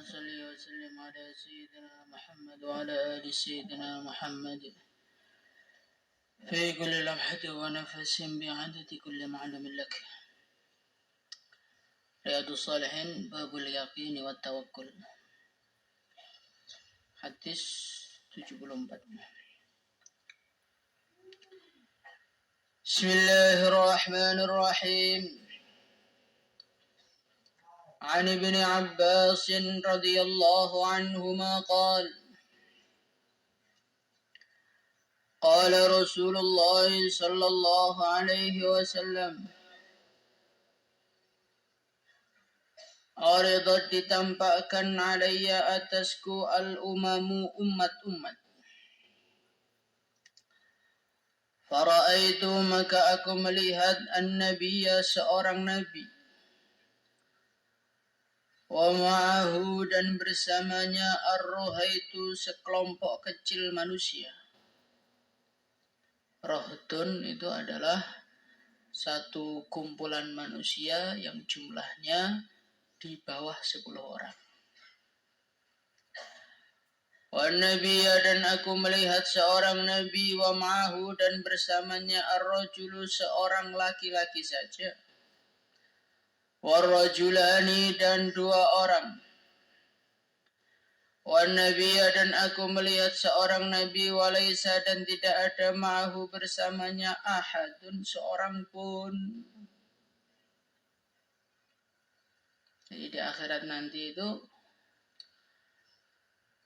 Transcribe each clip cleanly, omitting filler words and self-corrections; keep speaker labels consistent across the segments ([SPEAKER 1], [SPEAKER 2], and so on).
[SPEAKER 1] صل وسلم على سيدنا محمد وعلى آل سيدنا محمد في كل لمحة ونفس بعدد كل معلوم لك. رياض الصالحين باب اليقين والتوكل. Hadis 74. Bismillahirrahmanirrahim. عن ابن عباس رضي الله عنهما قال رسول الله صلى الله عليه وسلم عرضت ditampakkan alayya atasku al-umamu umat-umat. Faraitu maka aku melihat an-nabiyya seorang nabi. Wa ma'ahu dan bersamanya ar-ruhaitu sekelompok kecil manusia. Rohtun itu adalah satu kumpulan manusia yang jumlahnya di bawah 10 orang. Wa nabiyya dan aku melihat seorang nabi wa ma'ahu dan bersamanya ar-rajulu seorang laki-laki saja. Wa rajulani dan 2 orang. Wa nabiyya dan aku melihat seorang nabi wa laisa dan tidak ada ma'ahu bersamanya ahadun seorang pun. Jadi di akhirat nanti itu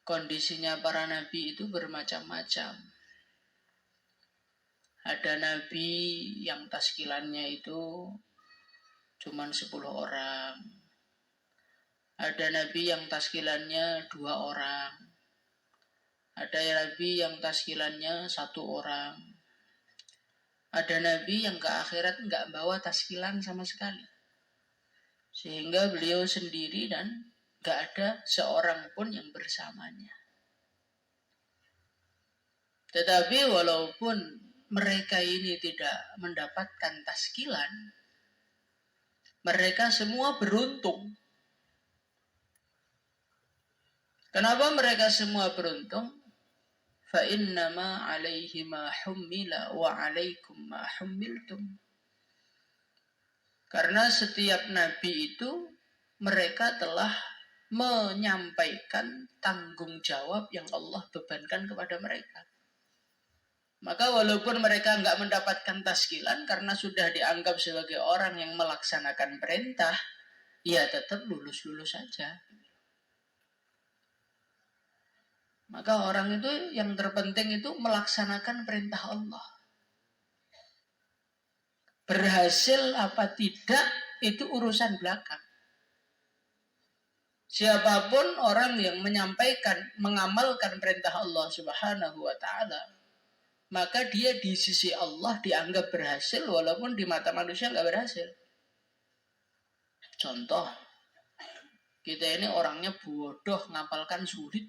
[SPEAKER 1] kondisinya para nabi itu bermacam-macam. Ada nabi yang taskilannya itu cuman 10 orang. Ada nabi yang taskilannya 2 orang. Ada nabi yang taskilannya 1 orang. Ada nabi yang ke akhirat enggak bawa taskilan sama sekali. Sehingga beliau sendiri dan enggak ada seorang pun yang bersamanya. Tetapi walaupun mereka ini tidak mendapatkan taskilan, mereka semua beruntung. Kenapa mereka semua beruntung? Fa innama 'alaihi ma hummila wa 'alaikum ma hummiltum. Karena setiap nabi itu mereka telah menyampaikan tanggung jawab yang Allah bebankan kepada mereka. Maka walaupun mereka enggak mendapatkan taskilan karena sudah dianggap sebagai orang yang melaksanakan perintah, ya tetap lulus-lulus saja. Maka orang itu yang terpenting itu melaksanakan perintah Allah. Berhasil apa tidak itu urusan belakang. Siapapun orang yang menyampaikan, mengamalkan perintah Allah Subhanahu wa ta'ala, maka dia di sisi Allah dianggap berhasil walaupun di mata manusia enggak berhasil. Contoh, kita ini orangnya bodoh, ngapalkan sulit.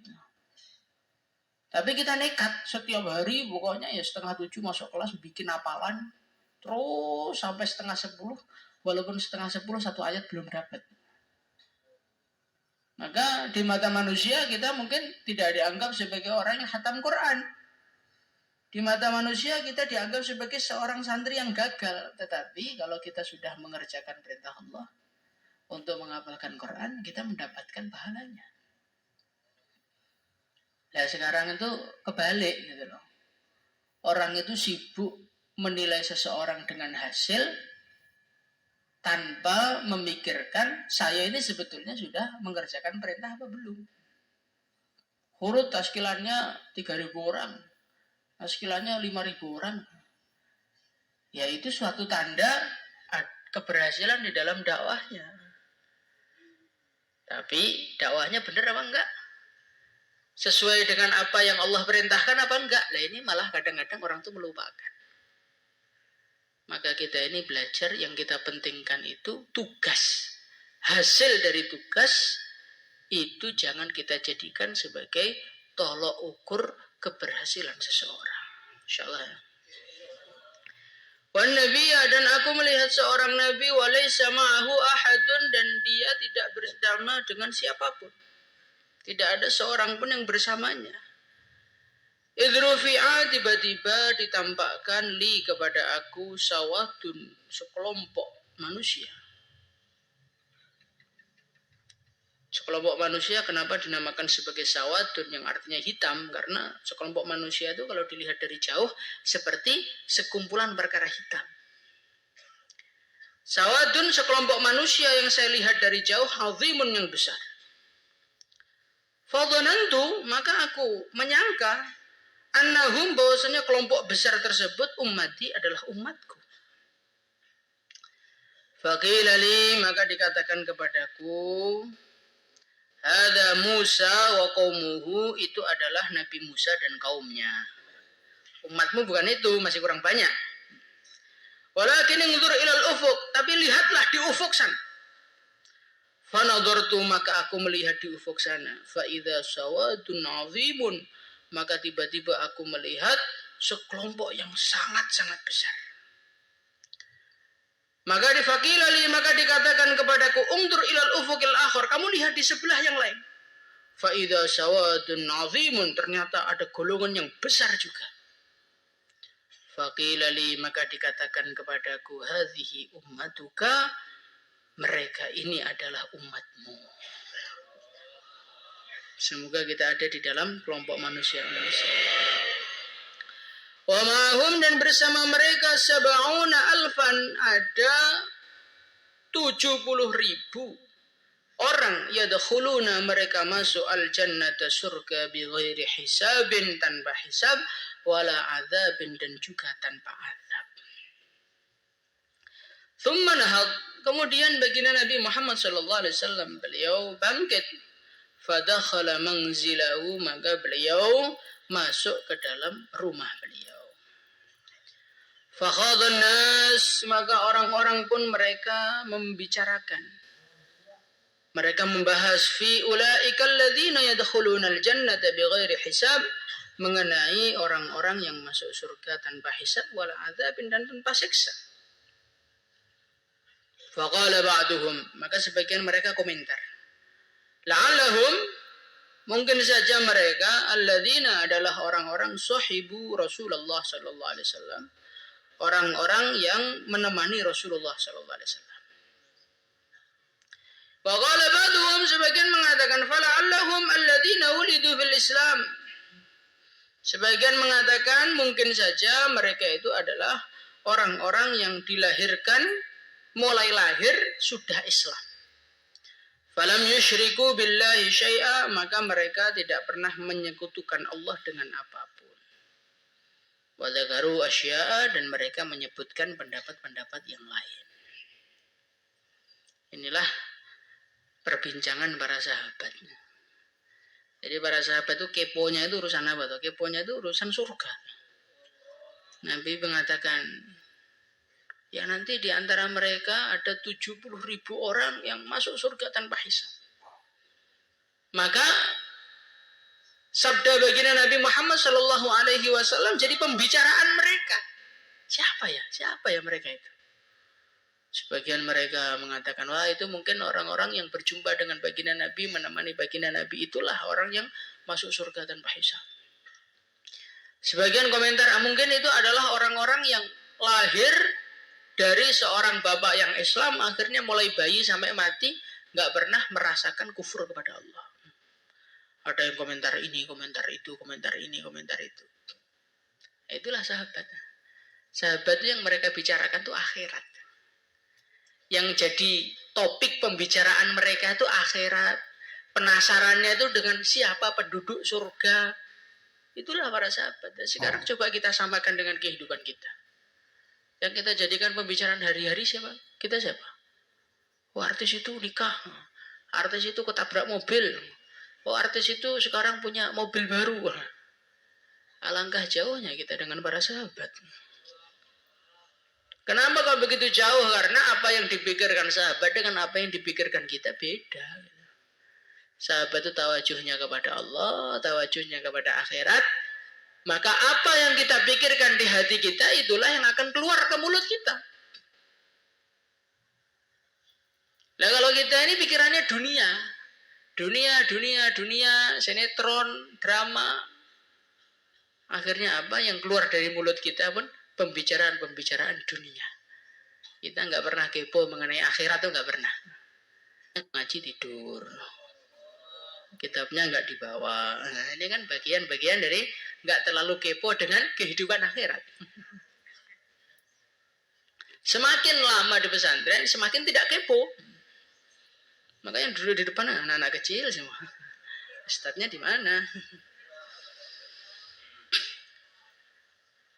[SPEAKER 1] Tapi kita nekat setiap hari pokoknya ya 6:30 masuk kelas bikin hafalan terus sampai 9:30, walaupun 9:30 1 ayat belum dapat. Maka di mata manusia kita mungkin tidak dianggap sebagai orang yang khatam Quran. Di mata manusia kita dianggap sebagai seorang santri yang gagal. Tetapi kalau kita sudah mengerjakan perintah Allah untuk menghafalkan Quran, kita mendapatkan pahalanya. Nah sekarang itu kebalik gitu loh. Orang itu sibuk menilai seseorang dengan hasil tanpa memikirkan saya ini sebetulnya sudah mengerjakan perintah apa belum. Hurut taskilannya 3.000 orang, taskilannya 5.000 orang. Ya itu suatu tanda keberhasilan di dalam dakwahnya. Tapi dakwahnya benar apa enggak? Sesuai dengan apa yang Allah perintahkan apa enggak? Nah ini malah kadang-kadang orang itu melupakan. Maka kita ini belajar yang kita pentingkan itu tugas. Hasil dari tugas itu jangan kita jadikan sebagai tolok ukur keberhasilan seseorang. Insyaallah. Wan nabiyya dan aku melihat seorang nabi walaysa ma'ahu ahadun dan dia tidak bersama dengan siapapun. Tidak ada seorang pun yang bersamanya. Idrufi'a, tiba-tiba ditampakkan li kepada aku sawadun, sekelompok manusia. Sekelompok manusia kenapa dinamakan sebagai sawadun yang artinya hitam? Karena sekelompok manusia itu kalau dilihat dari jauh seperti sekumpulan perkara hitam. Sawadun, sekelompok manusia yang saya lihat dari jauh, azimun, yang besar. Fadhanantu, maka aku menyangka, annahum, bahwasanya kelompok besar tersebut, ummati, adalah umatku. Faqila li, maka dikatakan kepadaku, hadza Musa wa qaumuhu, itu adalah Nabi Musa dan kaumnya. Umatmu bukan itu, masih kurang banyak. Walakin ingdur ilal ufuk, tapi lihatlah di ufuk sana. Fanadhartu, maka aku melihat di ufuk sana. Fa idza sawadun azimun, maka tiba-tiba aku melihat sekelompok yang sangat-sangat besar. Maka difakilali, maka dikatakan kepadaku, ungdur ilal ufukil akhir, kamu lihat di sebelah yang lain. Fa idza sawadun azimun, ternyata ada golongan yang besar juga. Faqilali, maka dikatakan kepadaku, hadhihi ummatuka, mereka ini adalah umatmu. Semoga kita ada di dalam kelompok manusia-manusia. Wa ma'hum, dan bersama mereka sab'una alfan, ada 70.000 orang, yadkhuluna, mereka masuk al-jannata, surga, bighairi hisabin, tanpa hisab, wala adzabin, dan juga tanpa azab. Thumma nahad, kemudian baginda Nabi Muhammad sallallahu alaihi wasallam, beliau bangkit, fadakhala manzilahu, maka beliau masuk ke dalam rumah beliau. Fakhadhan nas, maka orang-orang pun mereka membicarakan, mereka membahas, fi ulaika alladzina yadkhuluna al-jannata bighairi hisab, mengenai orang-orang yang masuk surga tanpa hisab, wala adzabin, dan tanpa siksa. Faqala ba'duhum, maka sebagian mereka komentar, la'allahum, mungkin saja mereka, alladzina, adalah orang-orang sahibu Rasulullah sallallahu alaihi wasallam, orang-orang yang menemani Rasulullah sallallahu alaihi wasallam. Faqala ba'duhum, sebagian mengatakan, fala'allahum alladzina wulidu fil Islam, sebagian mengatakan mungkin saja mereka itu adalah orang-orang yang dilahirkan, mulai lahir sudah Islam. Falam yusyriku billahi syai'a, maka mereka tidak pernah menyekutukan Allah dengan apapun. Wa dzakaru asya'a, dan mereka menyebutkan pendapat-pendapat yang lain. Inilah perbincangan para sahabat. Jadi para sahabat itu keponya itu urusan apa tuh? Keponya itu urusan surga. Nabi mengatakan, ya nanti di antara mereka ada 70.000 orang yang masuk surga tanpa hisab. Maka sabda baginda Nabi Muhammad sallallahu alaihi wasallam jadi pembicaraan mereka. Siapa ya mereka itu? Sebagian mereka mengatakan, wah itu mungkin orang-orang yang berjumpa dengan baginda Nabi, menemani baginda Nabi, itulah orang yang masuk surga tanpa hisab. Sebagian komentar, mungkin itu adalah orang-orang yang lahir dari seorang bapak yang Islam, akhirnya mulai bayi sampai mati nggak pernah merasakan kufur kepada Allah. Ada yang komentar ini, komentar itu, komentar ini, komentar itu. Itulah sahabat. Sahabat itu yang mereka bicarakan itu akhirat. Yang jadi topik pembicaraan mereka itu akhirat. Penasarannya itu dengan siapa penduduk surga. Itulah para sahabat. Dan sekarang coba kita samakan dengan kehidupan kita. Yang kita jadikan pembicaraan hari-hari siapa? Kita siapa? Oh, artis itu nikah. Artis itu ketabrak mobil. Oh, artis itu sekarang punya mobil baru. Alangkah jauhnya kita dengan para sahabat. Kenapa kalau begitu jauh? Karena apa yang dipikirkan sahabat dengan apa yang dipikirkan kita beda. Sahabat itu tawajuhnya kepada Allah, tawajuhnya kepada akhirat. Maka apa yang kita pikirkan di hati kita, itulah yang akan keluar ke mulut kita. Nah kalau kita ini pikirannya dunia, Dunia, sinetron, drama. Akhirnya apa? Yang keluar dari mulut kita pun pembicaraan dunia. Kita nggak pernah kepo mengenai akhirat tuh nggak pernah. Ngaji tidur. Kitabnya nggak dibawa. Nah, ini kan bagian-bagian dari nggak terlalu kepo dengan kehidupan akhirat. Semakin lama di pesantren, semakin tidak kepo. Makanya dulu di depan anak-anak kecil semua. Ustadznya di mana?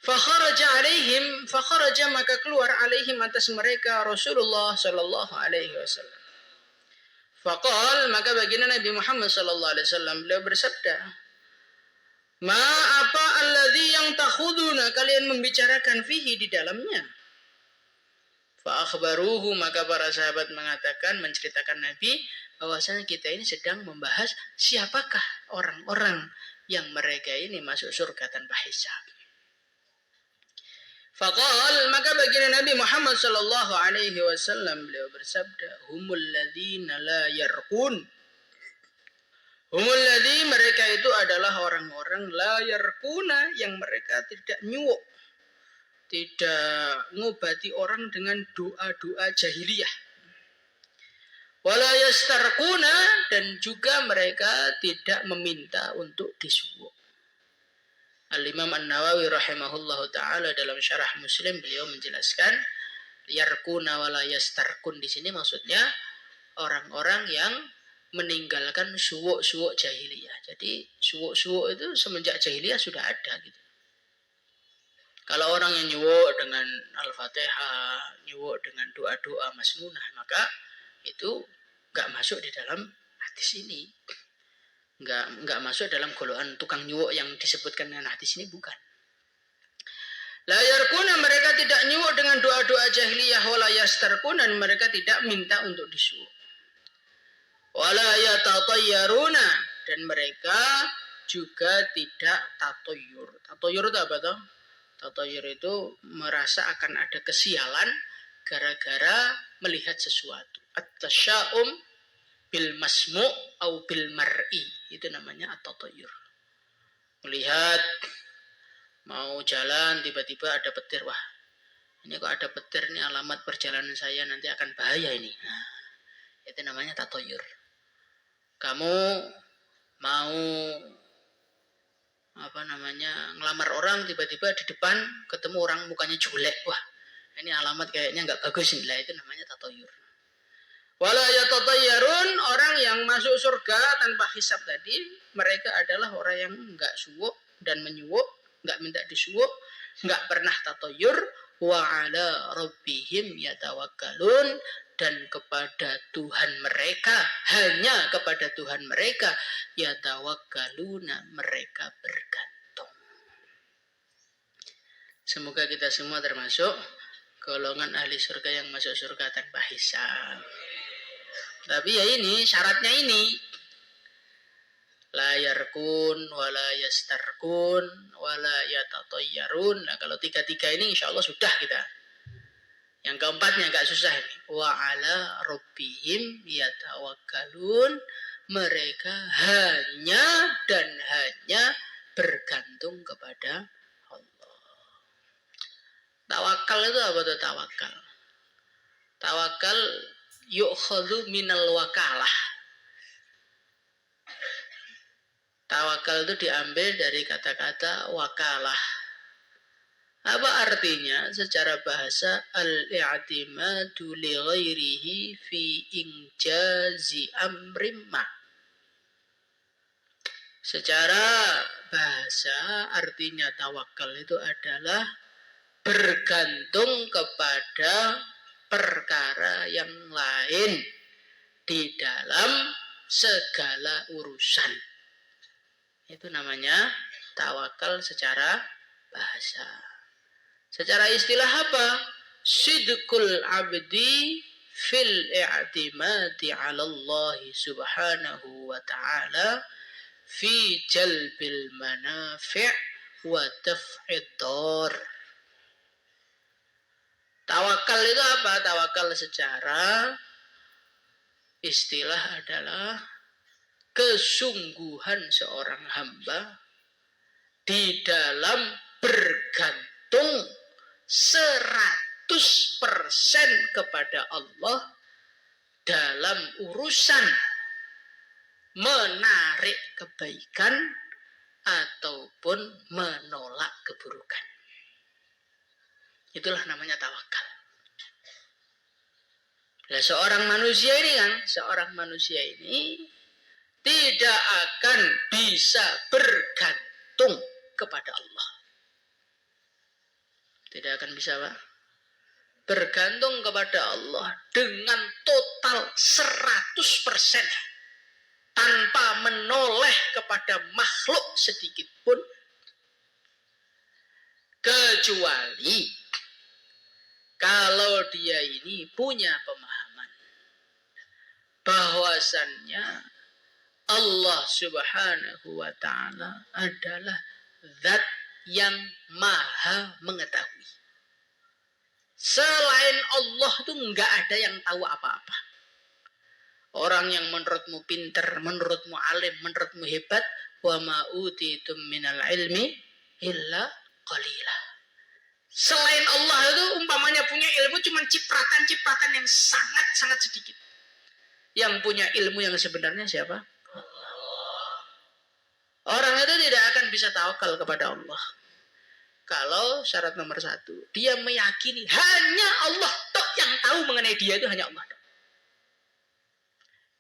[SPEAKER 1] Fakharaja maka keluar alaihim atas mereka Rasulullah sallallahu alaihi wasallam. Faqal maka baginda Nabi Muhammad sallallahu alaihi wasallam beliau bersabda, "Ma apa alladzi yang takhuduna kalian membicarakan fihi di dalamnya?" Fa akhbaruhu maka para sahabat mengatakan menceritakan Nabi bahwasanya kita ini sedang membahas siapakah orang-orang yang mereka ini masuk surga tanpa hisab. Faqal maka baginda Nabi Muhammad sallallahu alaihi wasallam beliau bersabda, "Humul ladzina la yarqun." Humul ladzi mereka itu adalah orang-orang la yarquna yang mereka tidak nyuwuk, tidak ngobati orang dengan doa-doa jahiliyah. Wala yastarquna dan juga mereka tidak meminta untuk disuwuk. Al-Imam An-Nawawi rahimahullahu ta'ala dalam syarah Muslim beliau menjelaskan yarkuna wala yastarkun di sini maksudnya orang-orang yang meninggalkan suwuk-suwuk jahiliyah. Jadi suwuk-suwuk itu semenjak jahiliyah sudah ada gitu. Kalau orang yang nyuwuk dengan Al-Fatihah, nyuwuk dengan doa-doa masnunah, maka itu enggak masuk di dalam hadis ini. Enggak masuk dalam golongan tukang nyuwuk yang disebutkan dengan hadis ini, bukan. La yarkuna mereka tidak nyuwuk dengan doa-doa jahiliyah wala yastarkun dan mereka tidak minta untuk disuwuk. Wala yatatayyaruna dan mereka juga tidak tatoyur. Tatoyur itu apa toh? Tatoyur itu merasa akan ada kesialan gara-gara melihat sesuatu. At-tasya'um bil masmu' au bil mar'i. Itu namanya at-tatayyur. Melihat mau jalan tiba-tiba ada petir. Wah, ini kok ada petir, ini alamat perjalanan saya nanti akan bahaya ini. Nah, itu namanya tatoyur. Kamu mau ngelamar orang tiba-tiba di depan ketemu orang mukanya jelek. Wah, ini alamat kayaknya nggak bagus ini lah, itu namanya tatoyur. Wala yatatayyarun orang yang masuk surga tanpa hisab tadi, mereka adalah orang yang nggak suwuk dan menyuwuk, nggak minta disuwuk, nggak pernah tatoyur, wa ala rabbihim yatawakkalun dan kepada Tuhan mereka, hanya kepada Tuhan mereka yatawakkaluna mereka bergantung. Semoga kita semua termasuk golongan ahli surga yang masuk surga tanpa hisab. Tapi ya ini syaratnya ini la yarkun wala yastarkun wala yatatayyarun. Nah, kalau tiga-tiga ini insya Allah sudah kita. Yang keempatnya agak susah ini. Wa ala rabbihim yatawakkalun. Mereka hanya dan hanya bergantung kepada Allah. Tawakal itu apa tuh tawakal? Tawakal yu'khadhu minal wakalah. Tawakal itu diambil dari kata-kata wakalah. Apa artinya? Secara bahasa al-i'timadu li ghairihi fi injazi amrim ma. Secara bahasa artinya tawakal itu adalah bergantung kepada perkara yang lain di dalam segala urusan. Itu namanya tawakal secara bahasa. Secara istilah apa? Sidqul abdi fil i'timadi 'ala Allah subhanahu wa ta'ala fi jalbil manafi' wa daf'id dar. Tawakal itu apa? Tawakal secara istilah adalah kesungguhan seorang hamba di dalam bergantung 100% kepada Allah dalam urusan menarik kebaikan ataupun menolak keburukan. Itulah namanya tawakal. Nah, seorang manusia ini tidak akan bisa bergantung kepada Allah. Tidak akan bisa, Pak. Bergantung kepada Allah dengan total 100% tanpa menoleh kepada makhluk sedikit pun, kecuali kalau dia ini punya pemahaman bahwasannya Allah Subhanahu wa ta'ala adalah zat yang maha mengetahui. Selain Allah tuh nggak ada yang tahu apa-apa. Orang yang menurutmu pinter, menurutmu alim, menurutmu hebat, wa ma utitum minal ilmi illa qalila. Selain Allah itu umpamanya punya ilmu cuma cipratan-cipratan yang sangat-sangat sedikit. Yang punya ilmu yang sebenarnya siapa? Orang itu tidak akan bisa tawakal kepada Allah kalau syarat nomor 1, dia meyakini hanya Allah tok yang tahu mengenai dia, itu hanya Allah.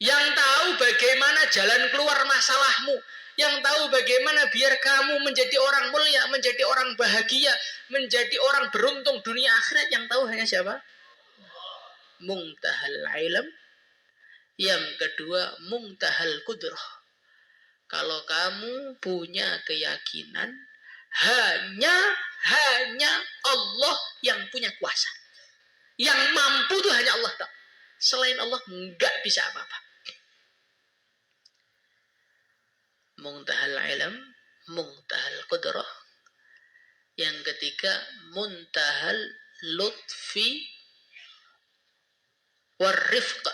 [SPEAKER 1] Yang tahu bagaimana jalan keluar masalahmu, yang tahu bagaimana biar kamu menjadi orang mulia, menjadi orang bahagia, menjadi orang beruntung dunia akhirat, yang tahu hanya siapa? Muntahal ilm. Yang kedua, muntahal qudrah. Kalau kamu punya keyakinan hanya Allah yang punya kuasa, yang mampu itu hanya Allah tak. Selain Allah nggak bisa apa-apa. Muntahal ilm, muntahal qudrah. Yang ketiga, muntahal lutfi warifq.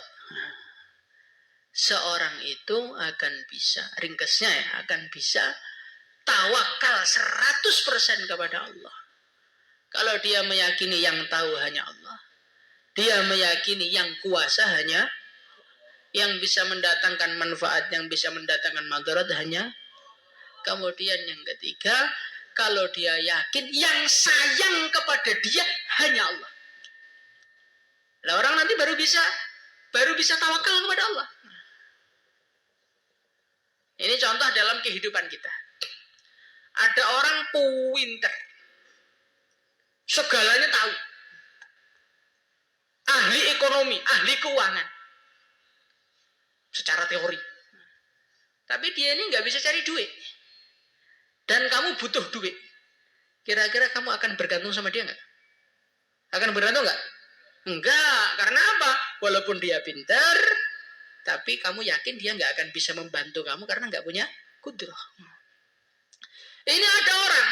[SPEAKER 1] Seorang itu akan bisa, ringkasnya ya, akan bisa tawakal 100% kepada Allah. Kalau dia meyakini yang tahu hanya Allah, dia meyakini yang kuasa hanya, yang bisa mendatangkan manfaat, yang bisa mendatangkan madarat hanya. Kemudian yang ketiga, kalau dia yakin yang sayang kepada dia hanya Allah. Nah, orang nanti baru bisa tawakal kepada Allah. Ini contoh dalam kehidupan kita. Ada orang pinter, segalanya tahu, ahli ekonomi, ahli keuangan, secara teori. Tapi dia ini nggak bisa cari duit, dan kamu butuh duit. Kira-kira kamu akan bergantung sama dia nggak? Akan bergantung nggak? Enggak, karena apa? Walaupun dia pinter, tapi kamu yakin dia nggak akan bisa membantu kamu karena nggak punya kudrah. Ini ada orang,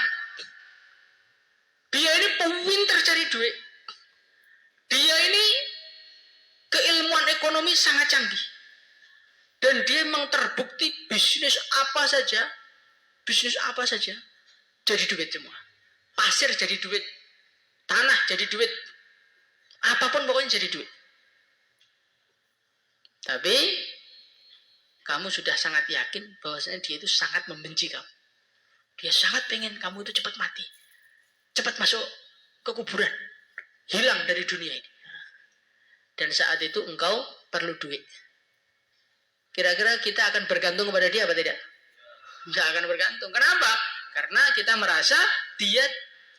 [SPEAKER 1] dia ini pinter cari duit, dia ini keilmuan ekonomi sangat canggih, dan dia memang terbukti bisnis apa saja jadi duit semua. Pasir jadi duit, tanah jadi duit, apapun pokoknya jadi duit. Tapi kamu sudah sangat yakin bahwasanya dia itu sangat membenci kamu. Dia sangat pengen kamu itu cepat mati, cepat masuk ke kuburan, hilang dari dunia ini. Dan saat itu engkau perlu duit. Kira-kira kita akan bergantung kepada dia apa tidak? Enggak akan bergantung. Kenapa? Karena kita merasa dia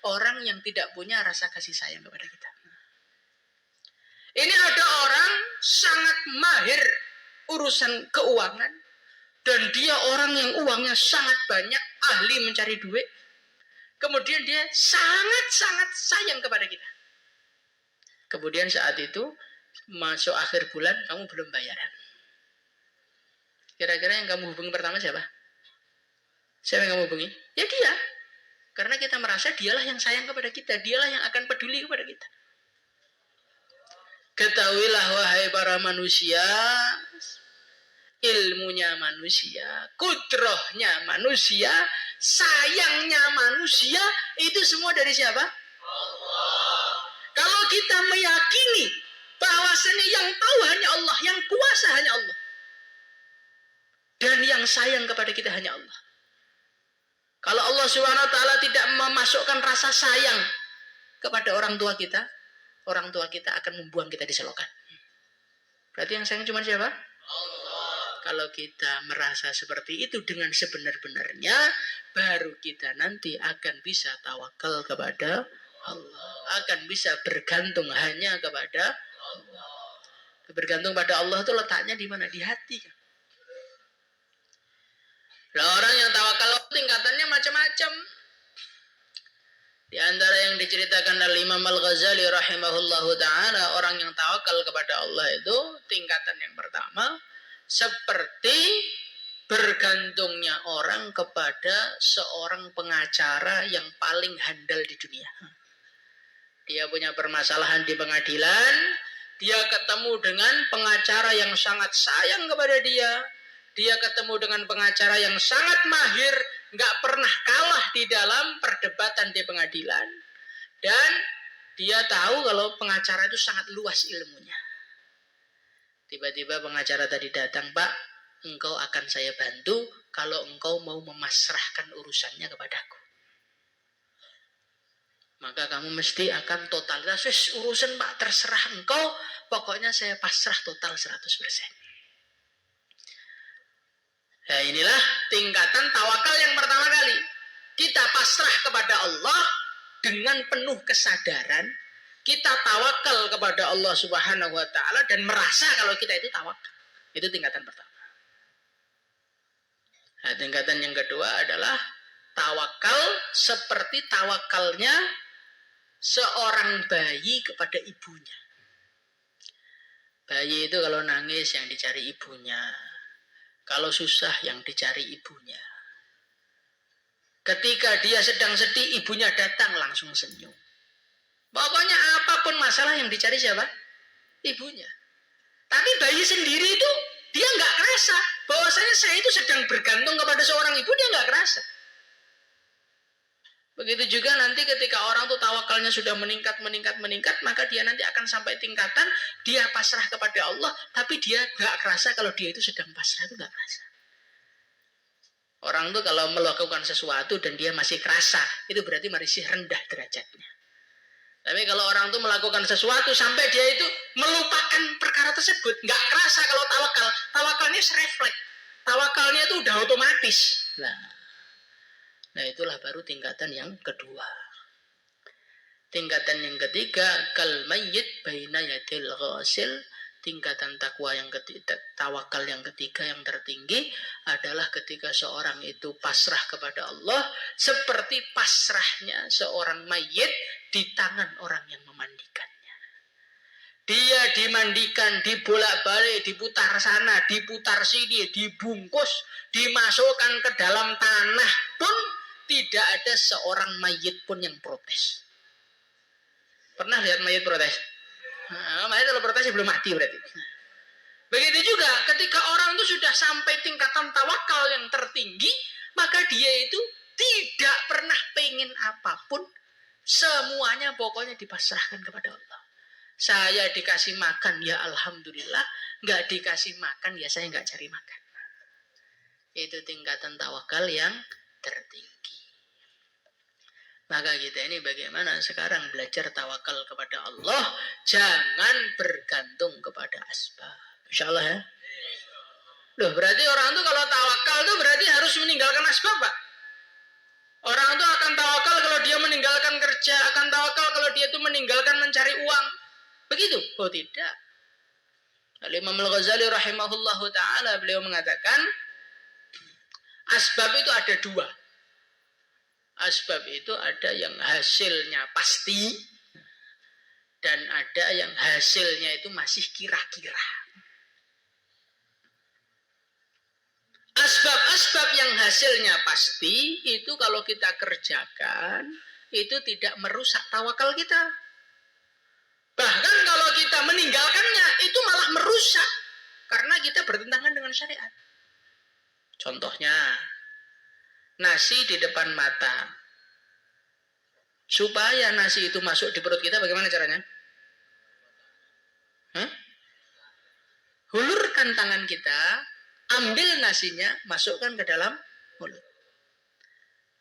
[SPEAKER 1] orang yang tidak punya rasa kasih sayang kepada kita. Ini ada orang sangat mahir urusan keuangan, dan dia orang yang uangnya sangat banyak, ahli mencari duit. Kemudian dia sangat-sangat sayang kepada kita. Kemudian saat itu masuk akhir bulan, kamu belum bayaran. Kira-kira yang kamu hubungi pertama siapa? Siapa yang kamu hubungi? Ya dia. Karena kita merasa dialah yang sayang kepada kita, dialah yang akan peduli kepada kita. Ketahuilah wahai para manusia, ilmunya manusia, kudrohnya manusia, sayangnya manusia, itu semua dari siapa? Allah. Kalau kita meyakini bahwasanya yang tahu hanya Allah, yang kuasa hanya Allah, dan yang sayang kepada kita hanya Allah. Kalau Allah Subhanahu wa taala tidak memasukkan rasa sayang kepada orang tua kita akan membuang kita di selokan. Berarti yang sayang cuma siapa? Allah. Kalau kita merasa seperti itu dengan sebenar-benarnya, baru kita nanti akan bisa tawakal kepada Allah, akan bisa bergantung hanya kepada Allah. Bergantung pada Allah itu letaknya di mana? Di hati. Nah, orang yang tawakal tingkatannya macam-macam. Di antara yang diceritakan oleh Imam Al-Ghazali rahimahullahu ta'ala, orang yang tawakal kepada Allah itu tingkatan yang pertama, seperti bergantungnya orang kepada seorang pengacara yang paling handal di dunia. Dia punya permasalahan di pengadilan, dia ketemu dengan pengacara yang sangat sayang kepada dia, dia ketemu dengan pengacara yang sangat mahir, nggak pernah kalah di dalam perdebatan di pengadilan. Dan dia tahu kalau pengacara itu sangat luas ilmunya. Tiba-tiba pengacara tadi datang, "Pak, engkau akan saya bantu kalau engkau mau memasrahkan urusannya kepadaku. Maka kamu mesti akan totalitas, urusan Pak terserah engkau, pokoknya saya pasrah total 100%. Nah, inilah tingkatan tawakal yang pertama kali. Kita pasrah kepada Allah dengan penuh kesadaran. Kita tawakal kepada Allah Subhanahu wa ta'ala dan merasa kalau kita itu tawakal. Itu tingkatan pertama. Nah, tingkatan yang kedua adalah tawakal seperti tawakalnya seorang bayi kepada ibunya. Bayi itu kalau nangis yang dicari ibunya. Kalau susah yang dicari ibunya. Ketika dia sedang sedih, ibunya datang langsung senyum. Pokoknya apapun masalah yang dicari siapa? Ibunya. Tapi bayi sendiri itu dia nggak kerasa bahwasanya saya itu sedang bergantung kepada seorang ibu, dia nggak kerasa. Begitu juga nanti ketika orang tuh tawakalnya sudah meningkat, maka dia nanti akan sampai tingkatan dia pasrah kepada Allah, tapi dia nggak kerasa kalau dia itu sedang pasrah, itu nggak kerasa. Orang tuh kalau melakukan sesuatu dan dia masih kerasa, itu berarti masih rendah derajatnya. Tapi kalau orang tuh melakukan sesuatu sampai dia itu melupakan perkara tersebut, nggak kerasa kalau tawakal, tawakalnya refleks, tawakalnya itu udah otomatis. Nah itulah baru tingkatan yang kedua. Tingkatan yang ketiga, kal mayyit baina yadil ghasil. Tingkatan takwa yang ketiga, tawakal yang ketiga yang tertinggi adalah ketika seorang itu pasrah kepada Allah seperti pasrahnya seorang mayit di tangan orang yang memandikannya. Dia dimandikan, dibolak-balik, diputar sana, diputar sini, dibungkus, dimasukkan ke dalam tanah pun tidak ada seorang mayit pun yang protes. Pernah lihat mayit protes? Nah, mayit kalau protes belum mati berarti. Begitu juga ketika orang itu sudah sampai tingkatan tawakal yang tertinggi, maka dia itu tidak pernah pengen apapun, semuanya pokoknya dipasrahkan kepada Allah. Saya dikasih makan, ya alhamdulillah. Nggak dikasih makan, ya saya nggak cari makan. Itu tingkatan tawakal yang tertinggi. Maka kita ini bagaimana sekarang belajar tawakal kepada Allah, jangan bergantung kepada asbab. Insya Allah ya. Loh, berarti orang itu kalau tawakal itu berarti harus meninggalkan asbab, Pak. Orang itu akan tawakal kalau dia meninggalkan kerja, akan tawakal kalau dia itu meninggalkan mencari uang. Begitu? Oh tidak. Imam Al-Ghazali rahimahullahu ta'ala beliau mengatakan asbab itu ada dua. Asbab itu ada yang hasilnya pasti dan ada yang hasilnya itu masih kira-kira. Asbab-asbab yang hasilnya pasti itu kalau kita kerjakan itu tidak merusak tawakal kita. Bahkan kalau kita meninggalkannya itu malah merusak. Karena kita bertentangan dengan syariat. Contohnya, nasi di depan mata. Supaya nasi itu masuk di perut kita, bagaimana caranya? Hulurkan tangan kita, ambil nasinya, masukkan ke dalam mulut.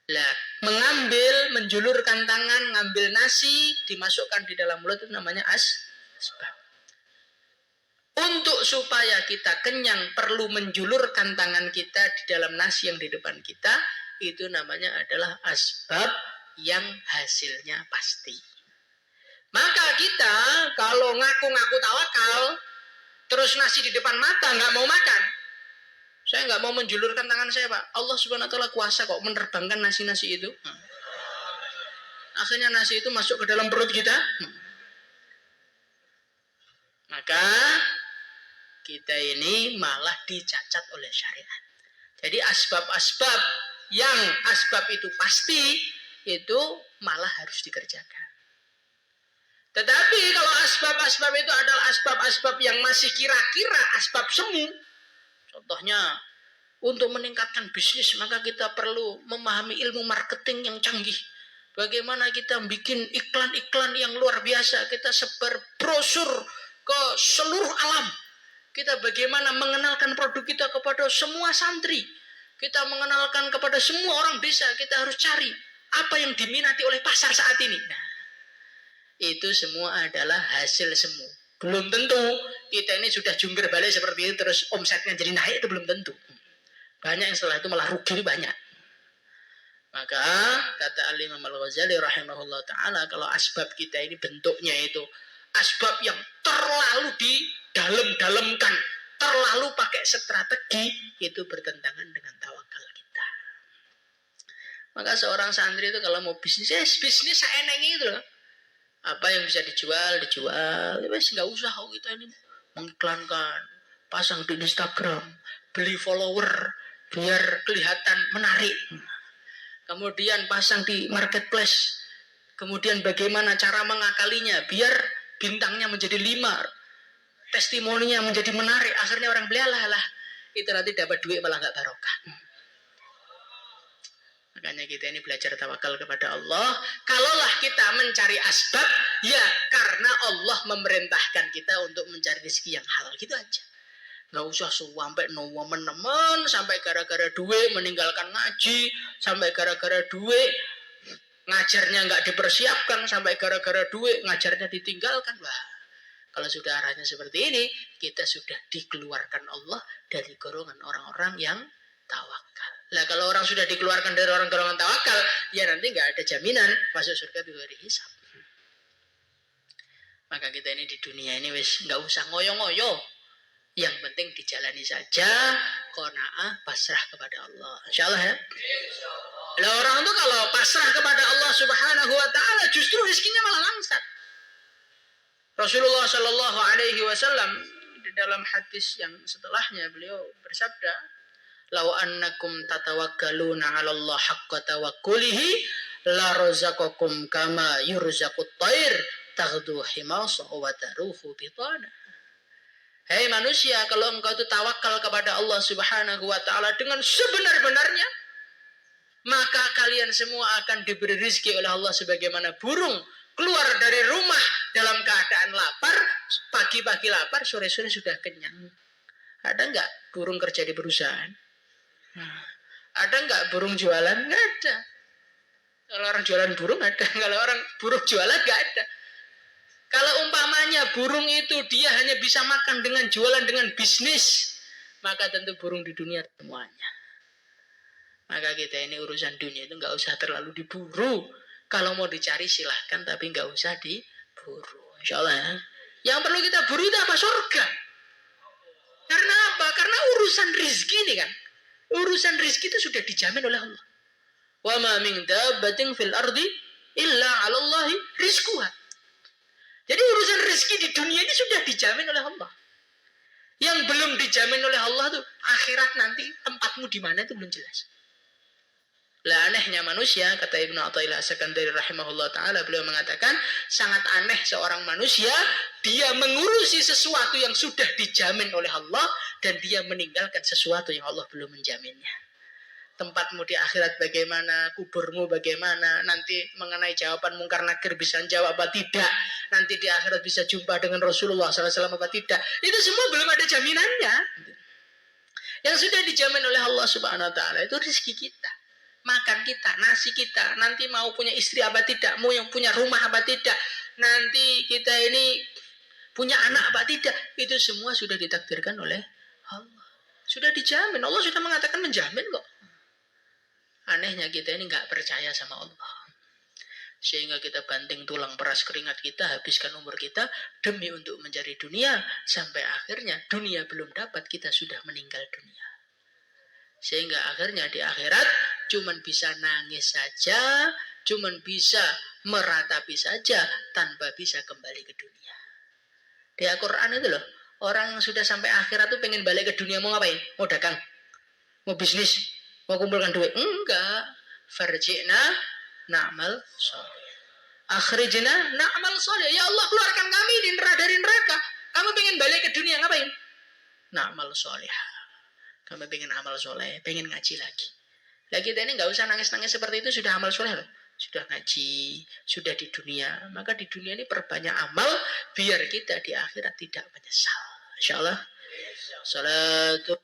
[SPEAKER 1] Lah, menjulurkan tangan, ngambil nasi, dimasukkan di dalam mulut itu namanya asbab. Untuk supaya kita kenyang, perlu menjulurkan tangan kita di dalam nasi yang di depan kita, itu namanya adalah asbab yang hasilnya pasti. Maka kita kalau ngaku-ngaku tawakal, terus nasi di depan mata nggak mau makan, saya nggak mau menjulurkan tangan saya, Pak. Allah Subhanahu Wa Taala kuasa kok menerbangkan nasi-nasi itu. Akhirnya nasi itu masuk ke dalam perut kita. Maka kita ini malah dicacat oleh syariat. Jadi asbab-asbab yang asbab itu pasti, itu malah harus dikerjakan. Tetapi kalau asbab-asbab itu adalah asbab-asbab yang masih kira-kira asbab semu, contohnya untuk meningkatkan bisnis maka kita perlu memahami ilmu marketing yang canggih. Bagaimana kita bikin iklan-iklan yang luar biasa, kita sebar brosur ke seluruh alam. Kita bagaimana mengenalkan produk kita kepada semua santri. Kita mengenalkan kepada semua orang desa. Kita harus cari apa yang diminati oleh pasar saat ini. Nah, itu semua adalah hasil semu. Belum tentu kita ini sudah jungkir balik seperti itu terus omsetnya jadi naik, itu belum tentu. Banyak yang setelah itu malah rugi banyak. Maka kata Al-Imam Al-Ghazali rahimahullah ta'ala, kalau asbab kita ini bentuknya itu asbab yang terlalu didalam-dalamkan, terlalu pakai strategi, itu bertentangan dengan tawakal kita. Maka seorang santri itu kalau mau bisnis seenengnya itu loh. Apa yang bisa dijual. Wes nggak usah kita ini mengiklankan, pasang di Instagram, beli follower biar kelihatan menarik. Kemudian pasang di marketplace. Kemudian bagaimana cara mengakalinya biar bintangnya menjadi 5, testimoninya menjadi menarik. Akhirnya orang beli, lah itu nanti dapat duit malah nggak barokah. Makanya kita ini belajar tawakal kepada Allah. Kalaulah kita mencari asbab, ya karena Allah memerintahkan kita untuk mencari rezeki yang halal, gitu aja. Nggak usah sampai nemen-nemen, sampai gara-gara duit meninggalkan ngaji, sampai gara-gara duit ngajarnya nggak dipersiapkan, sampai gara-gara duit ngajarnya ditinggalkan. Wah, kalau sudah arahnya seperti ini, kita sudah dikeluarkan Allah dari golongan orang-orang yang tawakal. Lah kalau orang sudah dikeluarkan dari orang golongan tawakal, ya nanti nggak ada jaminan masuk surga bighairi hisab. Maka kita ini di dunia ini wis nggak usah ngoyo-ngoyo. Yang penting dijalani saja, qanaah, pasrah kepada Allah. Insyaallah ya. Lah orang itu kalau pasrah kepada Allah Subhanahu wa taala justru rezekinya malah langsat. Rasulullah Shallallahu alaihi wasallam di dalam hadis yang setelahnya beliau bersabda, "Lau annakum tatawakkaluna 'ala Allah haqqa tawakkulihi la razaqakum kama yurzaqut thair taghdu himasa wa taruhu bitana." Hei manusia, kalau engkau itu tawakal kepada Allah Subhanahu wa taala dengan sebenar-benarnya, maka kalian semua akan diberi rezeki oleh Allah sebagaimana burung keluar dari rumah dalam keadaan lapar, pagi-pagi lapar, sore-sore sudah kenyang. Ada enggak burung kerja di perusahaan? Ada enggak burung jualan? Enggak ada. Kalau orang jualan burung ada, kalau orang burung jualan enggak ada. Kalau umpamanya burung itu dia hanya bisa makan dengan jualan, dengan bisnis, maka tentu burung di dunia semuanya. Maka kita ini urusan dunia itu nggak usah terlalu diburu. Kalau mau dicari silahkan, tapi nggak usah diburu. Insya Allah ya. Yang perlu kita buru itu apa? Surga. Karena apa? Karena urusan rizki ini kan. Urusan rizki itu sudah dijamin oleh Allah. Wa ma min dabbatin fil ardi illa 'ala Allahi rizquha. Jadi urusan rezeki di dunia ini sudah dijamin oleh Allah. Yang belum dijamin oleh Allah tuh akhirat nanti tempatmu di mana itu belum jelas. Lah anehnya manusia, kata Ibnu Athaillah As-Sakandari rahimahullah ta'ala, beliau mengatakan, sangat aneh seorang manusia, dia mengurusi sesuatu yang sudah dijamin oleh Allah, dan dia meninggalkan sesuatu yang Allah belum menjaminnya. Tempatmu di akhirat bagaimana, kuburmu bagaimana, nanti mengenai jawaban mungkar nakir bisa jawab apa tidak, nanti di akhirat bisa jumpa dengan Rasulullah SAW apa tidak, itu semua belum ada jaminannya. Yang sudah dijamin oleh Allah Subhanahu Wa Taala itu rezeki kita, makan kita, nasi kita, nanti mau punya istri apa tidak, mau yang punya rumah apa tidak, nanti kita ini punya anak apa tidak, itu semua sudah ditakdirkan oleh Allah, sudah dijamin. Allah sudah mengatakan menjamin kok. Anehnya kita ini nggak percaya sama Allah, sehingga kita banting tulang peras keringat kita, habiskan umur kita demi untuk mencari dunia, sampai akhirnya dunia belum dapat, kita sudah meninggal dunia. Sehingga akhirnya di akhirat cuman bisa nangis saja, cuman bisa meratapi saja, tanpa bisa kembali ke dunia. Di Al-Quran itu loh, orang yang sudah sampai akhirat tuh pengen balik ke dunia, mau ngapain? Mau dagang? Mau bisnis? Mau kumpulkan duit? Enggak. Farji'na na'mal soleh. Akhrijna na'mal soleh. Ya Allah, keluarkan kami dari neraka. Kamu pengen balik ke dunia, ngapain? Na'mal soleh. Kamu pengen amal soleh, pengen ngaji lagi. Lah kita ini nggak usah nangis-nangis seperti itu, sudah amal soleh loh. Sudah ngaji, sudah di dunia. Maka di dunia ini perbanyak amal, biar kita di akhirat tidak menyesal. Insyaallah. Salatu